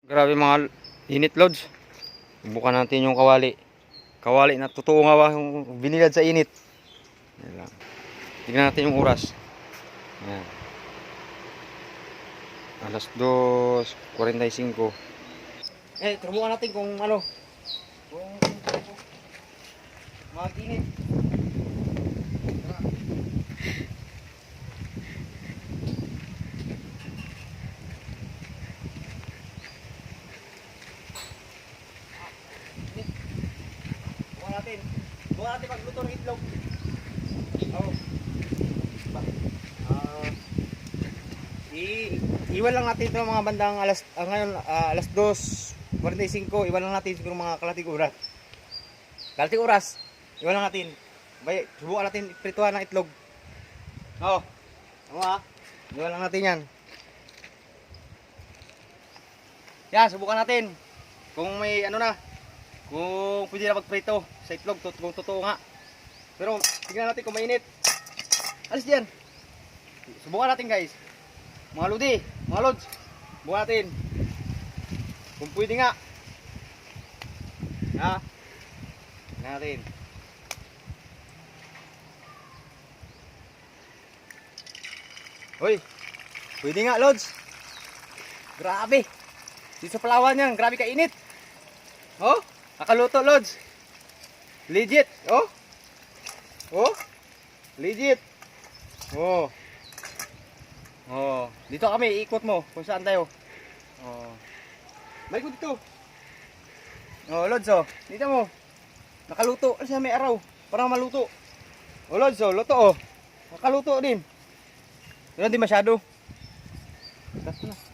Grabe mga init loads. Subukan natin yung kawali. Kawali na totoo nga ba yung binilad sa init. Yan lang. Tignan natin yung oras. Ayan. Alas 2:45. Subukan natin kung ano. Kung mag-init. Bukan natin magluto ng itlog. Oh. Iwan lang natin ito mga bandang alas 2:45. Iwan lang natin siguro mga kalating oras. Kalating oras. Iwan lang natin. Subukan natin iprituhan ng itlog. Oh. Iwan lang natin yan. Yan, subukan natin. Kung may ano na. Kung pwede na magprito sa itlog, kung totoo nga. Pero tingnan natin kung mainit. Alis diyan. Subukan natin guys. Mga lodi, mga lods. Subukan natin. Kung pwede nga. Ha? Tingnan natin. Hoy. Pwede nga lods. Grabe. Dito sa Palawan yan, grabe kainit. Oh? Nakaluto lods. Legit. Oh. Oh. Legit. Oh. Oh. Dito kami, ikot mo kung saan tayo. Oh. Balik mo dito. Oh, lods oh. Dito mo. Nakaluto. Kasi may araw. Parang maluto. Oh, lods oh. Luto oh. Nakaluto din. Pero hindi masyado. Ito na.